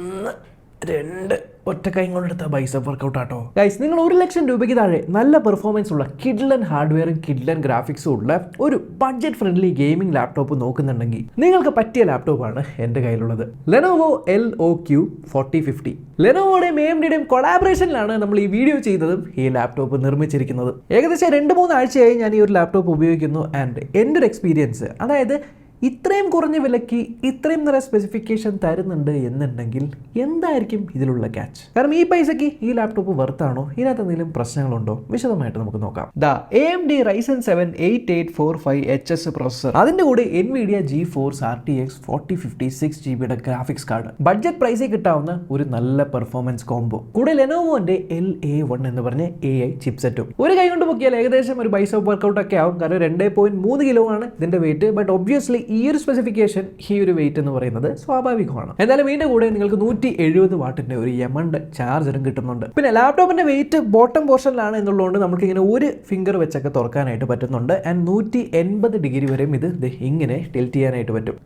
ഒന്ന് രണ്ട് ഒറ്റ കൈ കൊണ്ടെടുത്ത ബൈസെപ്പ് വർക്കൗട്ട് ആട്ടോ ഗൈസ്. നിങ്ങൾ 1,00,000 രൂപയ്ക്ക് താഴെ നല്ല പെർഫോമൻസ് ഉള്ള കിഡ്ലൻ ഹാർഡ്വെയറും കിഡ്ലൻ ഗ്രാഫിക്സും ഉള്ള ഒരു ബഡ്ജറ്റ് ഫ്രണ്ട്ലി ഗെയിമിംഗ് ലാപ്ടോപ്പ് നോക്കുന്നുണ്ടെങ്കിൽ നിങ്ങൾക്ക് പറ്റിയ ലാപ്ടോപ്പാണ് എൻ്റെ കയ്യിലുള്ളത്. Lenovo LOQ4050. ലെനോവോയുടെയും AMDയുടെയും കൊളാബറേഷനിലാണ് നമ്മൾ ഈ വീഡിയോ ചെയ്തതും ഈ ലാപ്ടോപ്പ് നിർമ്മിച്ചിരിക്കുന്നത്. ഏകദേശം 2-3 ആഴ്ചയായി ഞാൻ ഈ ഒരു ലാപ്ടോപ്പ് ഉപയോഗിക്കുന്നു. ആൻഡ് എൻ്റെ ഒരു എക്സ്പീരിയൻസ്, അതായത് ഇത്രയും കുറഞ്ഞ വിലയ്ക്ക് ഇത്രയും നല്ല സ്പെസിഫിക്കേഷൻ തരുന്നുണ്ട് എന്നുണ്ടെങ്കിൽ എന്തായിരിക്കും ഇതിലുള്ള ക്യാച്ച്? കാരണം ഈ പൈസയ്ക്ക് ഈ ലാപ്ടോപ്പ് വെർത്താണോ? ഇതിനകത്ത് എന്തെങ്കിലും പ്രശ്നങ്ങളുണ്ടോ? വിശദമായിട്ട് നമുക്ക് നോക്കാം. AMD Ryzen 7 8845HS പ്രോസസർ, അതിന്റെ കൂടെ NVIDIA GeForce RTX 4050 6GB graphics card, budget പ്രൈസിൽ കിട്ടാവുന്ന ഒരു നല്ല പെർഫോമൻസ് കോംബോ, കൂടെ ലെനോവോന്റെ LA1 എന്ന് പറഞ്ഞ AI ചിപ്സെറ്റും. ഒരു കൈ കൊണ്ട് പൊക്കിയാൽ ഏകദേശം ഒരു ബൈസെപ്പ് വർക്കൗട്ട് ഒക്കെ ആവും. കാരണം 2.3 കിലോ ആണ് ഇതിന്റെ വെയിറ്റ്. ബട്ട് ഒബ്വിയസ്ലി ഈ ഒരു സ്പെസിഫിക്കേഷൻ, ഈ ഒരു വെയിറ്റ് എന്ന് പറയുന്നത് സ്വാഭാവികമാണ്. എന്തായാലും ഇതിന്റെ കൂടെ നിങ്ങൾക്ക് 170 വാട്ടിന്റെ ഒരു യമണ്ട് ചാർജറും കിട്ടുന്നുണ്ട്. പിന്നെ ലാപ്ടോപ്പിന്റെ വെയിറ്റ് ബോട്ടം പോർഷനിലാണ് എന്നുള്ളതുകൊണ്ട് നമുക്ക് ഇങ്ങനെ ഒരു ഫിംഗർ വെച്ചൊക്കെ തുറക്കാനായിട്ട് പറ്റുന്നുണ്ട്. ആൻഡ് 180 ഡിഗ്രി വരെയും ഇത് ഇങ്ങനെ ടിൽറ്റ് ചെയ്യാനായിട്ട് പറ്റും.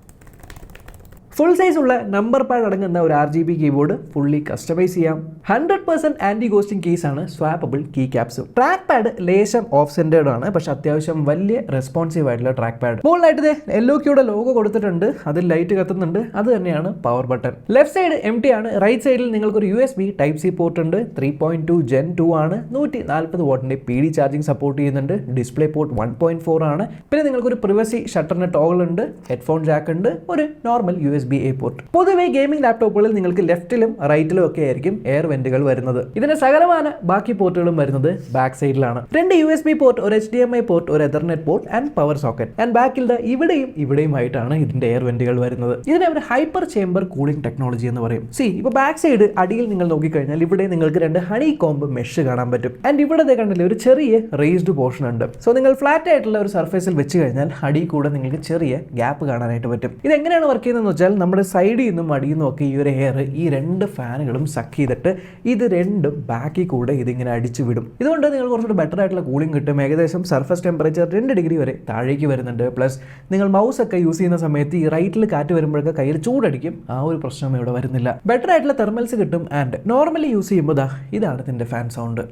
ഫുൾ സൈസ് ഉള്ള നമ്പർ പാഡ് അടങ്ങുന്ന ഒരു RGB കീബോർഡ് ഫുള്ളി കസ്റ്റമൈസ് ചെയ്യാം. 100% ആന്റി ഗോസ്റ്റിംഗ് കേസ് ആണ്, സ്വാപ്പബിൾ കീ ക്യാപ്സും. ട്രാക്ക് പാഡ് ലേശം ഓഫ് സെന്റേർഡ് ആണ്, പക്ഷെ അത്യാവശ്യം വലിയ റെസ്പോൺസീവ് ആയിട്ടുള്ള ട്രാക്ക് പാഡ്. മുകളിലായിട്ട് LOQയുടെ ലോഗോ കൊടുത്തിട്ടുണ്ട്, അതിൽ ലൈറ്റ് കത്തുന്നുണ്ട്, അത് തന്നെയാണ് power button. Left side empty ആണ്. റൈറ്റ് സൈഡിൽ നിങ്ങൾക്കൊരു USB Type-C പോർട്ട് ഉണ്ട്. 3.2 Gen 2 ആണ്. 140 വാട്ടിന്റെ PD ചാർജിംഗ് സപ്പോർട്ട് ചെയ്യുന്നുണ്ട്. ഡിസ്പ്ലേ പോർട്ട് 1.4 ആണ്. പിന്നെ നിങ്ങൾക്കൊരു പ്രിവസി ഷട്ടറിന് ടോഗിൾ ഉണ്ട്, ഹെഡ്ഫോൺ ജാക്ക് ഉണ്ട്, ഒരു നോർമൽ USB A പോർട്ട്. പൊതുവെ ഗെയിമിംഗ് ലാപ്ടോപ്പുകളിൽ നിങ്ങൾക്ക് ലെഫ്റ്റിലും റൈറ്റിലും ഒക്കെ ആയിരിക്കും എയർ വെന്റുകൾ വരുന്നത്. ഇതിന്റെ സകലമാന ബാക്കി പോർട്ടുകളും വരുന്നത് ബാക്ക് സൈഡിലാണ്. 2 USB പോർട്ട്, ഒരു HDMI പോർട്ട്, ഒരു Ethernet port and power socket. And ബാക്കിൽ ഇവിടെയുമായിട്ടാണ് ഇതിന്റെ എയർ വെന്റുകൾ വരുന്നത്. ഇതിനെ ഒരു ഹൈപ്പർ ചേംബർ കൂളിംഗ് ടെക്നോളജി എന്ന് പറയും. ഇപ്പൊ ബാക്ക് സൈഡ് അടിയിൽ നിങ്ങൾ നോക്കിക്കഴിഞ്ഞാൽ ഇവിടെ നിങ്ങൾക്ക് 2 ഹണി കോംബ് മെഷ് കാണാൻ പറ്റും. ആൻഡ് ഇവിടെ കണ്ടില്ലേ ഒരു ചെറിയ റേസ്ഡ് പോർഷൻ ഉണ്ട്. സോ നിങ്ങൾ ഫ്ലാറ്റ് ആയിട്ടുള്ള ഒരു സർഫേസിൽ വെച്ച് കഴിഞ്ഞാൽ അടിയിൽ കൂടെ നിങ്ങൾക്ക് ചെറിയ ഗ്യാപ്പ് കാണാനായിട്ട് പറ്റും. ഇത് എങ്ങനെയാണ് വർക്ക് ചെയ്യുന്നതെന്ന് വെച്ചാൽ നമ്മുടെ സൈഡിൽ നിന്നും അടിയിൽ നിന്നും ഒക്കെ ഈ ഒരു എയർ ഈ 2 ഫാനുകളും സക്ക് ചെയ്തിട്ട് ഇത് രണ്ടും ബാക്കിൽ കൂടെ ഇതിങ്ങനെ അടിച്ചു വിടും. ഇതുകൊണ്ട് നിങ്ങൾ കുറച്ചുകൂടി ബെറ്റർ ആയിട്ടുള്ള കൂളിംഗ് കിട്ടും. ഏകദേശം സർഫസ് ടെമ്പറേച്ചർ 2 ഡിഗ്രി വരെ താഴേക്ക് വരുന്നുണ്ട്. പ്ലസ് നിങ്ങൾ മൗസ് ഒക്കെ യൂസ് ചെയ്യുന്ന സമയത്ത് ഈ റൈറ്റിൽ കാറ്റ് വരുമ്പോഴൊക്കെ കയ്യിൽ ചൂടടിക്കും. ആ ഒരു പ്രശ്നം ഇവിടെ വരുന്നില്ല. ബെറ്റർ ആയിട്ടുള്ള തെർമൽസ് കിട്ടും. ആൻഡ് നോർമലി യൂസ് ചെയ്യുമ്പോൾ ഇതാണ് ഇതിന്റെ ഫാൻ സൗണ്ട്.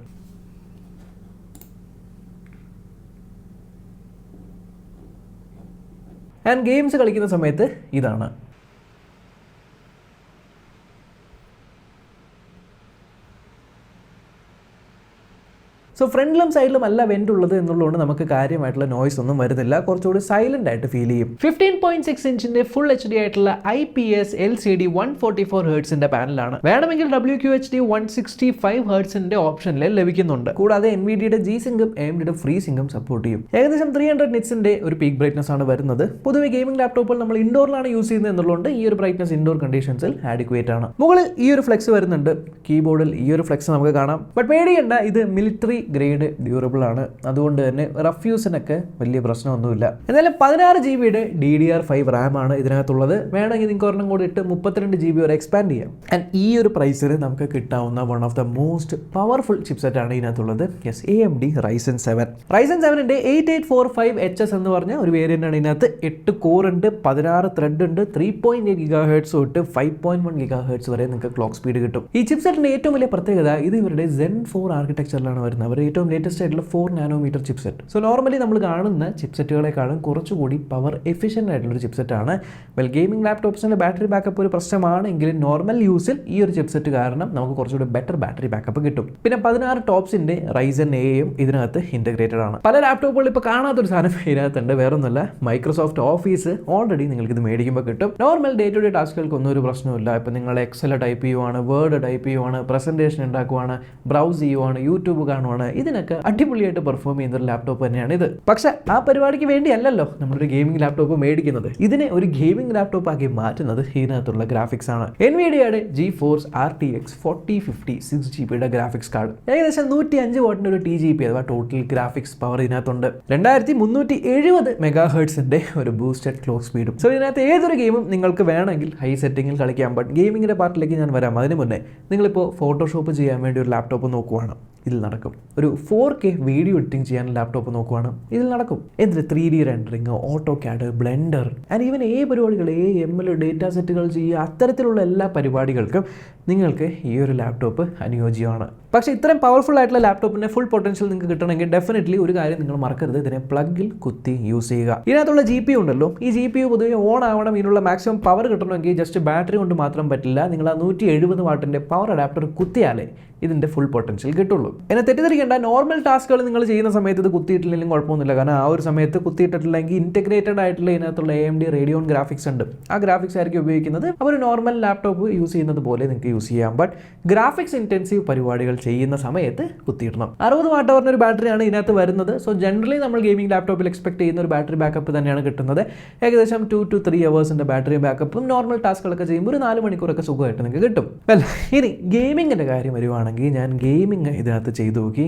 ആൻഡ് ഗെയിംസ് കളിക്കുന്ന സമയത്ത് ഇതാണ്. സോ ഫ്രണ്ടിലും സൈഡിലും അല്ല വെന്റ് ഉള്ളത് എന്നുള്ളതുകൊണ്ട് നമുക്ക് കാര്യമായിട്ടുള്ള നോയ്സ് ഒന്നും വരുന്നില്ല. കുറച്ചുകൂടി സൈലന്റ് ആയിട്ട് ഫീൽ ചെയ്യും. 15.6 ഇഞ്ചിന്റെ ഫുൾ HD ആയിട്ടുള്ള IPS LCD 144 ഹെർട്സിന്റെ പാനലാണ്. വേണമെങ്കിൽ WQHD 165 ഹെർട്സിന്റെ ഓപ്ഷനിൽ ലഭിക്കുന്നുണ്ട്. കൂടാതെ NVIDIAയുടെ G-Syncും AMDയുടെ FreeSyncും സപ്പോർട്ട് ചെയ്യും. ഏകദേശം 300 നിറ്റ്സിന്റെ ഒരു പീക്ക് ബ്രൈറ്റ്നസ് ആണ് വരുന്നത്. പൊതുവെ ഗെയിമിംഗ് ലാപ്ടോപ്പുകൾ നമ്മൾ ഇൻഡോറിലാണ് യൂസ് ചെയ്യുന്നത് എന്നുള്ളതുകൊണ്ട് ഈ ഒരു ബ്രൈറ്റ്നസ് ഇൻഡോർ കണ്ടീഷൻസിൽ ആഡിക്വേറ്റ് ആണ്. മുകളിൽ ഈ ഒരു ഫ്ലെക്സ് വരുന്നുണ്ട്. കീബോർഡിൽ ഈ ഒരു ഫ്ലെക്സ് നമുക്ക് കാണാം. ബട്ട് പേടിയേണ്ട, ഇത് മിലിറ്ററി ഗ്രേഡ് ഡ്യൂറബിൾ ആണ്. അതുകൊണ്ട് തന്നെ റഫ് യൂസിനൊക്കെ വലിയ പ്രശ്നമൊന്നുമില്ല. എന്നാലും 16 GB DDR5 റാം ആണ് ഇതിനകത്തുള്ളത്. വേണമെങ്കിൽ നിങ്ങൾക്ക് ഒരെണ്ണം കൂടി ഇട്ട് 32 GB വരെ എക്സ്പാൻഡ് ചെയ്യാം. ആൻഡ് ഈ ഒരു പ്രൈസിൽ നമുക്ക് കിട്ടാവുന്ന one of the most powerful chipset ആണ് ഇതിനകത്തുള്ളത്. Yes, AMD Ryzen 7. Ryzen 7ന്റെ 8845HS എന്ന് പറഞ്ഞ ഒരു വേരിയന്റ് ആണ് ഇതിനകത്ത്. 8 കോർ ഉണ്ട്, 16 ത്രെഡ് ഉണ്ട്, 3.8 GHz തൊട്ട് 5.1 GHz വരെ നിങ്ങൾക്ക് ക്ലോക്ക് സ്പീഡ് കിട്ടും. ഈ ചിപ്സെറ്റിന്റെ ഏറ്റവും വലിയ പ്രത്യേകത ഇത് ഇവരുടെ Zen 4 ആർക്കിടെക്ചറിലാണ് വരുന്നത്. അവർ ഏറ്റവും ലേറ്റസ്റ്റ് ആയിട്ടുള്ള 4 നാനോമീറ്റർ ചിപ്സെറ്റ്. സോ നോർമലി നമ്മൾ കാണുന്ന ചിപ്സെറ്റുകളെക്കാളും കുറച്ചുകൂടി പവർ എഫിഷ്യൻ്റ് ആയിട്ടുള്ള ഒരു ചിപ്സെറ്റ് ആണ്. വെൽ ഗെയിമിംഗ് ലാപ്ടോപ്സിന്റെ ബാറ്ററി ബാക്കപ്പ് ഒരു പ്രശ്നമാണെങ്കിലും നോർമൽ യൂസിൽ ഈ ഒരു ചിപ്സെറ്റ് കാരണം നമുക്ക് കുറച്ചുകൂടി ബെറ്റർ ബാറ്ററി ബാക്കപ്പ് കിട്ടും. പിന്നെ 16 ടോപ്സിന്റെ Ryzen Aയും ഇതിനകത്ത് ഇന്റഗ്രേറ്റഡ് ആണ്. പല ലാപ്ടോപ്പുകൾ ഇപ്പോൾ കാണാത്തൊരു സാധനം ഇതിനകത്തുണ്ട്. വേറൊന്നുമല്ല, മൈക്രോസോഫ്റ്റ് ഓഫീസ് ഓൾറെഡി നിങ്ങൾക്ക് ഇത് മേടിക്കുമ്പോൾ കിട്ടും. നോർമൽ ഡേ ടു ഡേ ടാസ്കുകൾക്ക് ഒന്നും ഒരു പ്രശ്നമില്ല. ഇപ്പം നിങ്ങൾ എക്സൽ ടൈപ്പ് ചെയ്യുവാണ്, വേർഡ് ടൈപ്പ് ചെയ്യുവാണ്, പ്രസന്റേഷൻ ഉണ്ടാക്കുവാണ്, ബ്രൗസ് ചെയ്യുവാണ്, യൂട്യൂബ് കാണുവാണ്, ഇതിനൊക്കെ അടിപൊളിയായിട്ട് പെർഫോം ചെയ്യുന്ന ഒരു ലാപ്ടോപ്പ് തന്നെയാണ് ഇത്. പക്ഷെ ആ പരിപാടിക്ക് വേണ്ടിയല്ലല്ലോ നമ്മളൊരു ഗെയിമിംഗ് ലാപ്ടോപ്പ് മേടിക്കുന്നത്. ഇതിനെ ഒരു ഗെയിമിംഗ് ലാപ്ടോപ്പ് ആക്കി മാറ്റുന്നത് ഇതിനകത്തുള്ള ഗ്രാഫിക്സ് ആണ്. NVIDIAയുടെ GeForce RTX 4050 6GB graphics card. ഏകദേശം 105 വാട്ടിന്റെ ഒരു TGP അഥവാ ടോട്ടൽ ഗ്രാഫിക്സ് പവർ ഇതിനകത്തുണ്ട്. 2370 മെഗാഹെർട്സിന്റെ ഒരു ബൂസ്റ്റഡ് ക്ലോക്ക് സ്പീഡും. സോ ഇതിനകത്ത് ഏതൊരു ഗെയിമും നിങ്ങൾക്ക് വേണമെങ്കിൽ ഹൈ സെറ്റിംഗിൽ കളിക്കാം. ബട്ട് ഗെയിമിങ്ങിന്റെ പാർട്ടിലേക്ക് ഞാൻ വരാം. അതിന് മുന്നേ നിങ്ങളിപ്പോൾ ഫോട്ടോഷോപ്പ് ചെയ്യാൻ വേണ്ടി ഒരു ലാപ്ടോപ്പ് നോക്കുവാണ്. ഇതിൽ നടക്കും. ഒരു 4K വീഡിയോ എഡിറ്റിംഗ് ചെയ്യാൻ ലാപ്ടോപ്പ് നോക്കുവാണ്, ഇതിൽ നടക്കും. എന്തിന് 3D rendering, AutoCAD, blender and even പരിപാടികൾ, ML ഡേറ്റ സെറ്റുകൾ ചെയ്യുക, അത്തരത്തിലുള്ള എല്ലാ പരിപാടികൾക്കും നിങ്ങൾക്ക് ഈ ഒരു ലാപ്ടോപ്പ് അനുയോജ്യമാണ്. പക്ഷേ ഇത്രയും പവർഫുൾ ആയിട്ടുള്ള ലാപ്ടോപ്പിൻ്റെ ഫുൾ പൊട്ടൻഷ്യൽ നിങ്ങൾക്ക് കിട്ടണമെങ്കിൽ ഡെഫിനറ്റ്ലി ഒരു കാര്യം നിങ്ങൾ മറക്കരുത്, ഇതിനെ പ്ലഗിൽ കുത്തി യൂസ് ചെയ്യുക. ഇതിനകത്തുള്ള GPU ഉണ്ടല്ലോ, ഈ GPU പൊതുവെ ഓൺ ആവണം, ഇതിനുള്ള മാക്സിമം പവർ കിട്ടണമെങ്കിൽ ജസ്റ്റ് ബാറ്ററി കൊണ്ട് മാത്രം പറ്റില്ല. നിങ്ങൾ ആ 170 വാട്ടിൻ്റെ പവർ അഡാപ്റ്റർ കുത്തിയാലേ ഇതിൻ്റെ ഫുൾ പൊട്ടൻഷ്യൽ കിട്ടുള്ളൂ. എന്നെ തെറ്റിദ്ധരിക്കേണ്ട, നോർമൽ ടാസ്കുകൾ നിങ്ങൾ ചെയ്യുന്ന സമയത്ത് ഇത് കുത്തിയിട്ടില്ലെങ്കിലും കുഴപ്പമൊന്നുമില്ല. കാരണം ആ ഒരു സമയത്ത് കുത്തിയിട്ടിട്ടില്ലെങ്കിൽ ഇൻറ്റഗ്രേറ്റഡ് ആയിട്ടുള്ള ഇതിനകത്തുള്ള AMD റേഡിയോൺ ഗ്രാഫിക്സ് ഉണ്ട്, ആ ഗ്രാഫിക്സ് ആയിരിക്കും ഉപയോഗിക്കുന്നത്. അവർ നോർമൽ ലാപ്ടോപ്പ് യൂസ് ചെയ്യുന്നത് പോലെ നിങ്ങൾക്ക് യൂസ് ചെയ്യാം. ബട്ട് ഗ്രാഫിക്സ് ഇൻറ്റൻസീവ് പരിപാടികൾ ചെയ്യുന്ന സമയത്ത് കുത്തിയിടണം. 60 വാട്ട് അവറിന് ഒരു ബാറ്ററിയാണ് ഇതിനകത്ത് വരുന്നത്. സോ ജനറലി നമ്മൾ ഗെയിമിംഗ് ലാപ്ടോപ്പിൽ എക്സ്പെക്ട് ചെയ്യുന്ന ഒരു ബാറ്ററി ബാക്കപ്പ് തന്നെയാണ് കിട്ടുന്നത്. ഏകദേശം 2 to 3 hours ബാറ്ററി ബാക്കപ്പും നോർമൽ ടാസ്കുകളൊക്കെ ചെയ്യുമ്പോൾ ഒരു 4 മണിക്കൂറൊക്കെ സുഖമായിട്ട് നിങ്ങൾക്ക് കിട്ടും. ഇനി ഗെയിമിങ്ങിൻ്റെ കാര്യം വരുവാണെങ്കിൽ ഞാൻ ഗെയിമിങ് ഇതിനകത്ത് ചെയ്തു നോക്കി.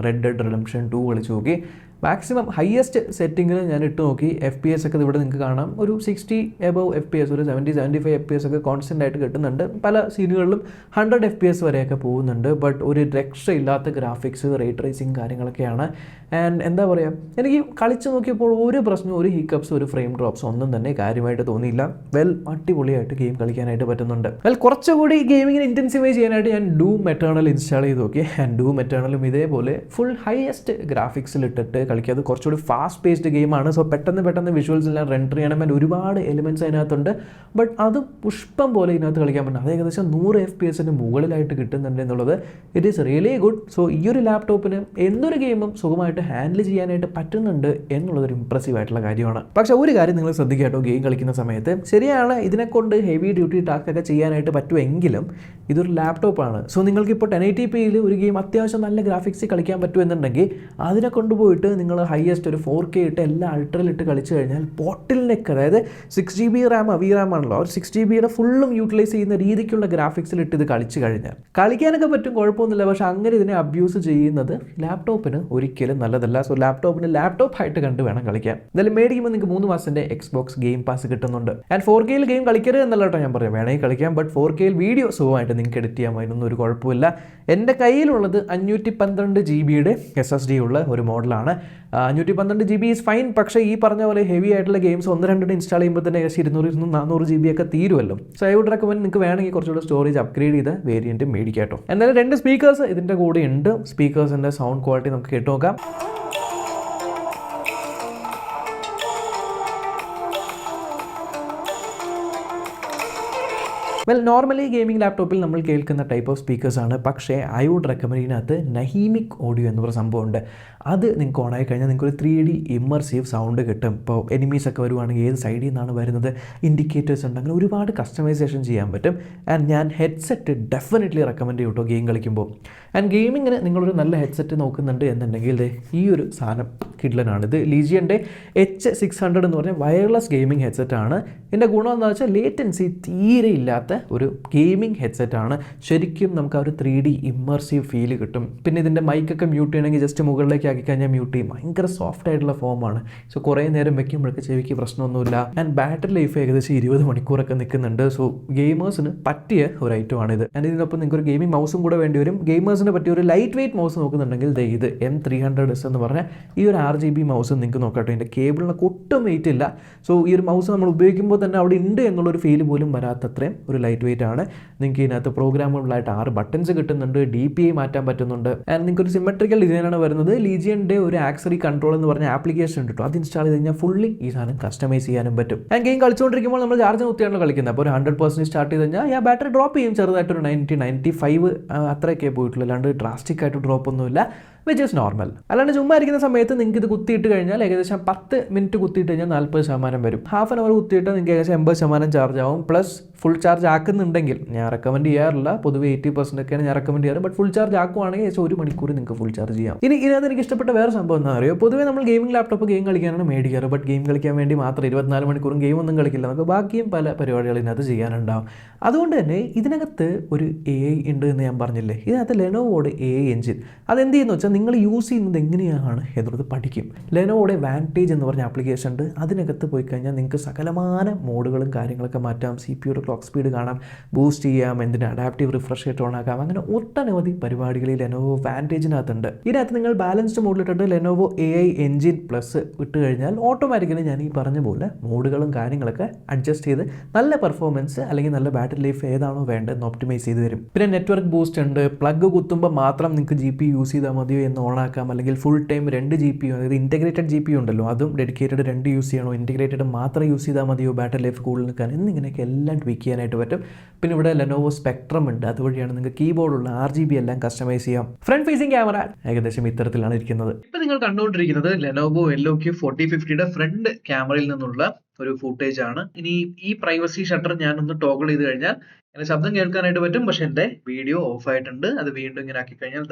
റെഡ് ഡെഡ് റിഡംപ്ഷൻ 2 കളിച്ച് നോക്കി. മാക്സിമം ഹയസ്റ്റ് സെറ്റിങ്ങിൽ ഞാൻ ഇട്ട് നോക്കി. FPS ഒക്കെ ഇവിടെ നിങ്ങൾക്ക് കാണാം, ഒരു 60 above FPS, ഒരു 70-75 FPS ഒക്കെ കോൺസ്റ്റൻ്റ് ആയിട്ട് കിട്ടുന്നുണ്ട്. പല സീനുകളിലും 100 FPS വരെയൊക്കെ പോകുന്നുണ്ട്. ബട്ട് ഒരു രക്ഷയില്ലാത്ത ഗ്രാഫിക്സ്, റേ ട്രേസിങ് കാര്യങ്ങളൊക്കെയാണ്. ആൻഡ് എന്താ പറയുക, എനിക്ക് കളിച്ച് നോക്കിയപ്പോൾ ഒരു പ്രശ്നവും, ഒരു ഹിക്കപ്സ്, ഒരു ഫ്രെയിം ഡ്രോപ്സ് ഒന്നും തന്നെ കാര്യമായിട്ട് തോന്നിയില്ല. അടിപൊളിയായിട്ട് ഗെയിം കളിക്കാനായിട്ട് പറ്റുന്നുണ്ട്. കുറച്ചുകൂടി ഗെയിമിങ്ങിന് ഇൻറ്റൻസിഫൈ ചെയ്യാനായിട്ട് ഞാൻ ഡൂം എറ്റേണൽ ഇൻസ്റ്റാൾ ചെയ്ത് നോക്കി. ആൻഡ് ഡൂം എറ്റേണലും ഇതേപോലെ ഫുൾ ഹയസ്റ്റ് ഗ്രാഫിക്സിലിട്ടിട്ട് കളിക്കുക. അത് കുറച്ചുകൂടി ഫാസ്റ്റ് പേസ്ഡ് ഗെയിമാണ്. സോ പെട്ടെന്ന് വിഷ്വൽസ് എല്ലാം റെൻഡർ ചെയ്യണം. ആൻഡ് ഒരുപാട് എലിമെൻറ്റ്സ് അതിനകത്തുണ്ട്. ബട്ട് അത് പുഷ്പം പോലെ ഇതിനകത്ത് കളിക്കാൻ പറ്റും. അത് ഏകദേശം 100 FPS മുകളിലായിട്ട് കിട്ടുന്നുണ്ട് എന്നുള്ളത് it is really good. So ഈ ഒരു ലാപ്ടോപ്പിന് എന്തൊരു ഗെയിമും സുഖമായിട്ട് ഹാൻഡിൽ ചെയ്യാനായിട്ട് പറ്റുന്നുണ്ട് എന്നുള്ളതൊരു ഇംപ്രസീവ് ആയിട്ടുള്ള കാര്യമാണ്. പക്ഷേ ഒരു കാര്യം നിങ്ങൾ ശ്രദ്ധിക്കുക കേട്ടോ, ഗെയിം കളിക്കുന്ന സമയത്ത് ശരിയാണ്, ഇതിനെക്കൊണ്ട് ഹെവി ഡ്യൂട്ടി ടാസ്ക് ഒക്കെ ചെയ്യാനായിട്ട് പറ്റുമെങ്കിലും ഇതൊരു ലാപ്ടോപ്പാണ്. സോ നിങ്ങൾക്കിപ്പോൾ 1080pയിൽ ഒരു ഗെയിം അത്യാവശ്യം നല്ല ഗ്രാഫിക്സ് കളിക്കാൻ പറ്റുമെന്നുണ്ടെങ്കിൽ അതിനെ കൊണ്ടുപോയിട്ട് നിങ്ങൾ ഹയസ്റ്റ് ഒരു 4K ഇട്ട് എല്ലാ അൾട്രയിലിട്ട് കളിച്ചു കഴിഞ്ഞാൽ പോട്ടിലിനൊക്കെ, അതായത് 6GB റാം VRAM ആണല്ലോ, ഒരു 6GBയുടെ ഫുള്ളും യൂട്ടിലൈസ് ചെയ്യുന്ന രീതിക്കുള്ള ഗ്രാഫിക്സിലിട്ട് ഇത് കളിച്ചു കഴിഞ്ഞാൽ കളിക്കാനൊക്കെ പറ്റും, കുഴപ്പമൊന്നുമില്ല. പക്ഷേ അങ്ങനെ ഇതിനെ അബ്യൂസ് ചെയ്യുന്നത് ലാപ്ടോപ്പിന് ഒരിക്കലും നല്ലതല്ല. സോ ലാപ്ടോപ്പിന് ലാപ്ടോപ്പായിട്ട് കണ്ട് വേണം കളിക്കാൻ. എന്തായാലും മേടിക്കുമ്പോൾ നിങ്ങൾക്ക് 3 മാസത്തിൻ്റെ Xbox ഗെയിം പാസ് കിട്ടുന്നുണ്ട്. ആൻഡ് 4Kയിൽ ഗെയിം കളിക്കരുത് എന്നല്ല കേട്ടോ ഞാൻ പറയാം, വേണമെങ്കിൽ കളിക്കാം. ബട്ട് 4Kയിൽ വീഡിയോ സുഖമായിട്ട് നിങ്ങൾക്ക് എഡിറ്റ് ചെയ്യാൻ അതിനൊന്നും ഒരു കുഴപ്പമില്ല. എൻ്റെ കയ്യിലുള്ളത് 512 GB SSD ഉള്ള ഒരു മോഡലാണ്. 512 GB ഈസ് ഫൈൻ. പക്ഷേ ഈ പറഞ്ഞ പോലെ ഹെവി ആയിട്ടുള്ള ഗെയിംസ് 1-2 ഇൻസ്റ്റാൾ ചെയ്യുമ്പോൾ തന്നെ ഏകദേശം 200-400 GB ഒക്കെ തീരുമല്ലോ. സോ ഐ വുഡ് റെക്കമെൻഡ് നിങ്ങൾക്ക് വേണമെങ്കിൽ കുറച്ചുകൂടെ സ്റ്റോറേജ് അപ്ഗ്രേഡ് ചെയ്ത വേരിയൻറ്റ് മേടിക്കാം കേട്ടോ. എന്തായാലും 2 സ്പീക്കേഴ്സ് ഇതിൻ്റെ കൂടെ ഉണ്ട്. സ്പീക്കേഴ്സിൻ്റെ സൗണ്ട് ക്വാളിറ്റി നമുക്ക് കേട്ട് നോക്കാം. നോർമലി ഗെയിമിംഗ് ലാപ്ടോപ്പിൽ നമ്മൾ കേൾക്കുന്ന ടൈപ്പ് ഓഫ് സ്പീക്കേഴ്സാണ്. പക്ഷേ ഐ വുഡ് റെക്കമെൻഡ് ഇതിനകത്ത് നഹീമിക് ഓഡിയോ എന്ന് പറയുന്ന സംഭവമുണ്ട്. അത് നിങ്ങൾക്ക് ഓണായി കഴിഞ്ഞാൽ നിങ്ങൾക്കൊരു 3D ഇമ്മർസീവ് സൗണ്ട് കിട്ടും. ഇപ്പോൾ എനിമീസൊക്കെ വരുവാണെങ്കിൽ ഏത് സൈഡിൽ നിന്നാണ് വരുന്നത്, ഇൻഡിക്കേറ്റേഴ്സ് ഉണ്ട്, അങ്ങനെ ഒരുപാട് കസ്റ്റമൈസേഷൻ ചെയ്യാൻ പറ്റും. ആൻഡ് ഞാൻ ഹെഡ്സെറ്റ് ഡെഫിനറ്റ്ലി റെക്കമെൻഡ് ചെയ്യും കേട്ടോ ഗെയിം കളിക്കുമ്പോൾ. ആൻഡ് ഗെയിമിങ്ങിന് നിങ്ങളൊരു നല്ല ഹെഡ്സെറ്റ് നോക്കുന്നുണ്ട് എന്നുണ്ടെങ്കിൽ ഈ ഒരു സാധനം കിഡ്ലനാണ്. ഇത് ലീജിയൻ്റെ H600 എന്ന് പറഞ്ഞാൽ വയർലെസ് ഗെയിമിംഗ് ഹെഡ്സെറ്റാണ്. ഇതിൻ്റെ ഗുണം എന്താ വെച്ചാൽ ലേറ്റൻസി തീരെ ഇല്ലാത്ത ഒരു ഗെയിമിംഗ് ഹെഡ്സെറ്റാണ്. ശരിക്കും നമുക്ക് ആ ഒരു 3D ഇമ്മർസീവ് ഫീൽ കിട്ടും. പിന്നെ ഇതിൻ്റെ മൈക്കൊക്കെ മ്യൂട്ട് ചെയ്യണമെങ്കിൽ ജസ്റ്റ് മുകളിലേക്ക് ആക്കി കഴിഞ്ഞാൽ മ്യൂട്ട് ചെയ്യും. ഭയങ്കര സോഫ്റ്റ് ആയിട്ടുള്ള ഫോമാണ്. സോ കുറേ നേരം വെക്കുമ്പോഴൊക്കെ ചെവിക്ക് പ്രശ്നമൊന്നുമില്ല. ആൻഡ് ബാറ്ററി ലൈഫ് ഏകദേശം 20 മണിക്കൂറൊക്കെ നിൽക്കുന്നുണ്ട്. സോ ഗെയിമേഴ്സിന് പറ്റിയ ഒരു ഐറ്റമാണിത്. ആൻഡ് ഇതിനൊപ്പം നിങ്ങൾക്ക് ഒരു ഗെയിമിംഗ് മൗസും കൂടെ വേണ്ടി വരും. ഗെയിമേഴ്സിന് പറ്റിയ ഒരു ലൈറ്റ് വെയിറ്റ് മൗസ് നോക്കുന്നുണ്ടെങ്കിൽ ഇത് M300S എന്ന് പറഞ്ഞാൽ ഈ ഒരു RGB മൗസ് നിങ്ങൾക്ക് നോക്കട്ടെ. ഇതിൻ്റെ കേബിളിനൊക്കെ ഒട്ടും വെയിറ്റ് ഇല്ല. സോ ഈ ഒരു മൗസ് നമ്മൾ ഉപയോഗിക്കുമ്പോൾ തന്നെ അവിടെ ഉണ്ട് എന്നുള്ളൊരു ഫീൽ പോലും വരാത്തത്രയും ഒരു ലൈറ്റ് വെയിറ്റ് ആണ്. നിങ്ങൾക്ക് ഇതിനകത്ത് പ്രോഗ്രാമബിളായിട്ട് 6 ബട്ടൺസ് കിട്ടുന്നുണ്ട്. DPI മാറ്റാൻ പറ്റുന്നുണ്ട്. ആൻഡ് നിങ്ങൾക്ക് ഒരു സിമെട്രിക്കൽ ഡിസൈനാണ് വരുന്നത്. ലീജിയൻ്റെ ഒരു ആക്സറി കൺട്രോൾ എന്ന് പറഞ്ഞ ആപ്ലിക്കേഷൻ ഉണ്ട് കേട്ടോ. അത് ഇൻസ്റ്റാൾ ചെയ്ത് കഴിഞ്ഞാൽ ഫുള്ളി ഈ സാധനം കസ്റ്റമൈസ് ചെയ്യാനും പറ്റും. ആൻഡ് ഗെയിം കളിച്ചുകൊണ്ടിരിക്കുമ്പോൾ നമ്മൾ ചാർജ് കുത്തിയാണ് കളിക്കുന്നത്. അപ്പോൾ ഒരു 100% സ്റ്റാർട്ട് ചെയ്ത് കഴിഞ്ഞാൽ ബാറ്ററി ഡ്രോപ്പ് ചെയ്യും ചെറുതായിട്ടൊരു 90-95 അത്രയൊക്കെ പോയിട്ടുള്ളൂ. അല്ലാണ്ട് ഡ്രാസ്റ്റിക് ആയിട്ട് ഡ്രോപ്പ് ഒന്നുമില്ല, വിച്ച് ഈസ് നോർമൽ. അല്ലാണ്ട് ചുമ്മാ ഇരിക്കുന്ന സമയത്ത് നിങ്ങൾക്ക് ഇത് കുത്തിയിട്ട് കഴിഞ്ഞാൽ ഏകദേശം 10 മിനിറ്റ് കുത്തിയിട്ട് കഴിഞ്ഞാൽ 40% വരും. ഹാഫ് ആൻ അവർ കുത്തിയിട്ട് നിങ്ങൾക്ക് ഏകദേശം 80% ചാർജ് ആവും. പ്ലസ് ഫുൾ ചാർജ് ആക്കുന്നുണ്ടെങ്കിൽ ഞാൻ റെക്കമെൻഡ് ചെയ്യാറില്ല, പൊതുവെ 80% ഒക്കെയാണ് ഞാൻ റെക്കമെൻഡ് ചെയ്യാറ്. ബട്ട് ഫുൾ ചാർജ് ആക്കുവാണെങ്കിൽ ഏകദേശം 1 മണിക്കൂർ നിങ്ങൾക്ക് ഫുൾ ചാർജ് ചെയ്യാം. ഇനി ഇതിനകത്ത് എനിക്ക് ഇഷ്ടപ്പെട്ട വേറെ സംഭവം എന്താ അറിയോ, പൊതുവേ നമ്മൾ ഗെയിമിംഗ് ലാപ്ടോപ്പ് ഗെയിം കളിക്കാനാണ് മേടിക്കാറ്. ബട്ട് ഗെയിം കളിക്കാൻ വേണ്ടി മാത്രം 24 മണിക്കൂറും ഗെയിം ഒന്നും കളിക്കില്ല. നമുക്ക് ബാക്കിയും പല പരിപാടികൾ ഇതിനകത്ത് ചെയ്യാനുണ്ടാവും. അതുകൊണ്ട് തന്നെ ഇതിനകത്ത് ഒരു AI ഉണ്ട് എന്ന് ഞാൻ പറഞ്ഞില്ലേ. ഇതിനകത്ത് ലെനോവോയുടെ AI എഞ്ചിൻ അതെന്ത് ചെയ്യുന്നു വെച്ചാൽ വെച്ചാൽ നിങ്ങൾ യൂസ് ചെയ്യുന്നത് എങ്ങനെയാണ് എന്നുള്ളത് പഠിക്കും. ലെനോവോയുടെ വാൻറ്റേജ് എന്ന് പറഞ്ഞ ആപ്ലിക്കേഷൻ ഉണ്ട്. അതിനകത്ത് പോയി കഴിഞ്ഞാൽ നിങ്ങൾക്ക് സകലമാന മോഡുകളും കാര്യങ്ങളൊക്കെ മാറ്റാം. CPU ക്ലോക്ക് സ്പീഡ് കാണാം, ബൂസ്റ്റ് ചെയ്യാം, എന്തിന് അഡാപ്റ്റീവ് റിഫ്രഷ് റേറ്റ് ഓൺ ആക്കാം. അങ്ങനെ ഒട്ടനവധി പരിപാടികൾ ഈ ലെനോവോ വാൻറ്റേജിനകത്തുണ്ട്. ഇതിനകത്ത് നിങ്ങൾ ബാലൻസ്ഡ് മോഡിലിട്ടിട്ട് ലെനോവോ AI എൻജിൻ പ്ലസ് ഇട്ട് കഴിഞ്ഞാൽ ഓട്ടോമാറ്റിക്കലി ഞാൻ ഈ പറഞ്ഞ പോലെ മോഡുകളും കാര്യങ്ങളൊക്കെ അഡ്ജസ്റ്റ് ചെയ്ത് നല്ല പെർഫോമൻസ് അല്ലെങ്കിൽ നല്ല ബാറ്ററി ലൈഫ് ഏതാണോ വേണ്ടതെന്ന് ഒപ്റ്റിമൈസ് ചെയ്ത് തരും. പിന്നെ നെറ്റ്വർക്ക് ബൂസ്റ്റ് ഉണ്ട്. പ്ലഗ് കുത്തുമ്പോൾ മാത്രം നിങ്ങൾക്ക് GPU യൂസ് ചെയ്താൽ മതിയോ എന്ന് ഓണാക്കാം, അല്ലെങ്കിൽ ഫുൾ ടൈം 2 GPU, അതായത് ഇൻറ്റഗ്രേറ്റഡ് GPU ഉണ്ടല്ലോ, അതും ഡെഡിക്കേറ്റഡ് 2 യൂസ് ചെയ്യണോ, ഇൻറ്റഗ്രേറ്റഡ് മാത്രം യൂസ് ചെയ്താൽ മതിയോ ബാറ്ററി ലൈഫ് കൂടുതൽ നിൽക്കാൻ, എന്നിങ്ങനെയൊക്കെ എല്ലാം ട്വീക്ക് ചെയ്യാനായിട്ട് പറ്റും. പിന്നെ ഇവിടെ ലെനോവോ സ്പെക്ട്രം ഉണ്ട്. അതുവഴിയാണ് നിങ്ങൾക്ക് കീബോർഡുള്ള RGB എല്ലാം കസ്റ്റമൈസ് ചെയ്യാം. ഫ്രണ്ട് ഫേസിംഗ് ക്യാമറ ഏകദേശം ഇത്തരത്തിലാണ് ഇരിക്കുന്നത്. ഇപ്പം നിങ്ങൾ കണ്ടുകൊണ്ടിരിക്കുന്നത് ലെനോവോ LOQ4050യുടെ ഫ്രണ്ട് ക്യാമറയിൽ നിന്നുള്ള ഒരു ഫുട്ടേജ് ആണ്. ഇനി ഈ പ്രൈവസി ഷട്ടർ ഞാനൊന്ന് ടോഗിൾ ചെയ്ത് കഴിഞ്ഞാൽ എന്റെ ശബ്ദം കേൾക്കാനായിട്ട് പറ്റും, പക്ഷെ എന്റെ വീഡിയോ ഓഫ് ആയിട്ടുണ്ട്. അത് വീണ്ടും ഇങ്ങനെ ആക്കി കഴിഞ്ഞാൽ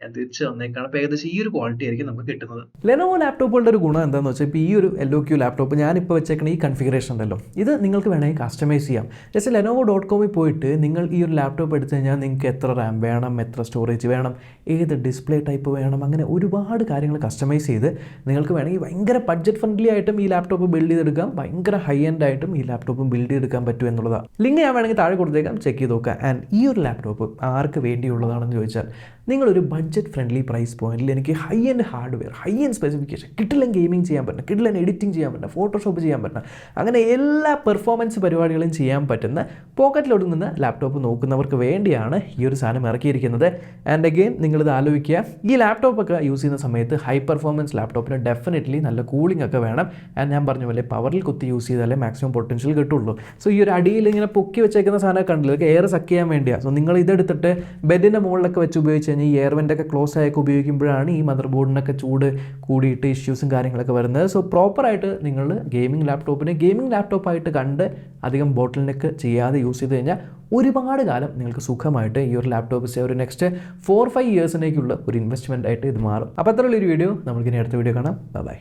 ഞാൻ തിരിച്ച് വന്നേക്കാണ്. അപ്പോൾ ഏകദേശം ഈ ഒരു ക്വാളിറ്റി ആയിരിക്കും നമുക്ക് കിട്ടുന്നത്. ലെനോവോ ലാപ്ടോപ്പുകളുടെ ഒരു ഗുണം എന്താണെന്ന് വെച്ചാൽ ഇപ്പോൾ ഈ ഒരു LOQ ലാപ്ടോപ്പ് ഞാനിപ്പോൾ വെച്ചേക്കുന്ന ഈ കൺഫിഗറേഷൻ ഉണ്ടല്ലോ, ഇത് നിങ്ങൾക്ക് വേണമെങ്കിൽ കസ്റ്റമൈസ് ചെയ്യാം. ജസ്റ്റ് ലെനോവോ.comൽ പോയിട്ട് നിങ്ങൾ ഈ ഒരു ലാപ്ടോപ്പ് എടുത്തു കഴിഞ്ഞാൽ നിങ്ങൾക്ക് എത്ര റാം വേണം, എത്ര സ്റ്റോറേജ് വേണം, ഏത് ഡിസ്പ്ലേ ടൈപ്പ് വേണം, അങ്ങനെ ഒരുപാട് കാര്യങ്ങൾ കസ്റ്റമൈസ് ചെയ്ത് നിങ്ങൾക്ക് വേണമെങ്കിൽ ഭയങ്കര ബഡ്ജറ്റ് ഫ്രണ്ട്ലി ആയിട്ടും ഈ ലാപ്ടോപ്പ് ബിൽഡ് ചെയ്തെടുക്കാം, ഭയങ്കര ഹൈ എൻഡ് ആയിട്ടും ഈ ലാപ്ടോപ്പ് ബിൽഡ് ചെയ്തെടുക്കാൻ പറ്റും എന്നുള്ളതാണ്. ലിങ്ക് ഞാൻ വേണമെങ്കിൽ താഴെ കൊടുത്തേക്കാം, ചെക്ക് ചെയ്ത് നോക്കുക. ആൻഡ് ഈ ഒരു ലാപ്ടോപ്പ് ആർക്ക് വേണ്ടിയുള്ളതാണെന്ന് ചോദിച്ചാൽ നിങ്ങളൊരു ബഡ്ജറ്റ് ഫ്രണ്ട്ലി പ്രൈസ് പോയിന്റിൽ എനിക്ക് high end hardware, high end specification, കിട്ടില്ല ഗെയിമിംഗ് ചെയ്യാൻ പറ്റുന്ന, കിട്ടില്ല എഡിറ്റിംഗ് ചെയ്യാൻ പറ്റുന്ന, ഫോട്ടോഷോപ്പ് ചെയ്യാൻ പറ്റുന്ന, അങ്ങനെ എല്ലാ പെർഫോമൻസ് പരിപാടികളും ചെയ്യാൻ പറ്റുന്ന പോക്കറ്റിലൊടുങ്ങുന്ന ലാപ്ടോപ്പ് നോക്കുന്നവർക്ക് വേണ്ടിയാണ് ഈ ഒരു സാധനം ഇറക്കിയിരിക്കുന്നത്. ആൻഡ് അഗെയിൻ നിങ്ങളിത് ആലോചിക്കുക, ഈ ലാപ്ടോപ്പൊക്കെ യൂസ് ചെയ്യുന്ന സമയത്ത് ഹൈ പെർഫോമൻസ് ലാപ്ടോപ്പിന് ഡെഫിനറ്റ്ലി നല്ല കൂളിംഗ് ഒക്കെ വേണം. ആൻഡ് ഞാൻ പറഞ്ഞ പോലെ പവറിൽ കുത്തി യൂസ് ചെയ്താലേ മാക്സിമം പൊട്ടൻഷ്യൽ കിട്ടുള്ളൂ. സോ ഈ ഒരു അടിയിൽ ഇങ്ങനെ പൊക്കി വെച്ചേക്കുന്ന സാധനം കണ്ടില്ല, എയർ സക്ക് ചെയ്യാൻ വേണ്ടിയാണ്. സോ നിങ്ങൾ ഇതെടുത്തിട്ട് ബെഡിൻ്റെ മുകളിലൊക്കെ വെച്ച് ഉപയോഗിച്ച് കഴിഞ്ഞാൽ ഈ എയർ വെൻ്റൊക്കെ ക്ലോസ് ആയൊക്കെ ഉപയോഗിക്കുമ്പോഴാണ് ഈ മദർ ബോർഡിനൊക്കെ ചൂട് കൂടിയിട്ട് ഇഷ്യൂസും കാര്യങ്ങളൊക്കെ വരുന്നത്. സോ പ്രോപ്പറായിട്ട് നിങ്ങൾ ഗെയിമിംഗ് ലാപ്ടോപ്പിനെ ഗെയിമിംഗ് ലാപ്ടോപ്പായിട്ട് കണ്ട് അധികം ബോട്ടിൽ നെക്ക് ചെയ്യാതെ യൂസ് ചെയ്ത് കഴിഞ്ഞാൽ ഒരുപാട് കാലം നിങ്ങൾക്ക് സുഖമായിട്ട് ഈ ഒരു ലാപ്ടോപ്പ് ഒരു നെക്സ്റ്റ് 4-5 ഇയേഴ്സിനേക്കുള്ള ഒരു ഇൻവെസ്റ്റ്മെൻ്റ് ആയിട്ട് ഇത് മാറും. അപ്പോൾ അത്രയുള്ള ഒരു വീഡിയോ, നമുക്കിനി അടുത്ത വീഡിയോ കാണാം. ബൈ.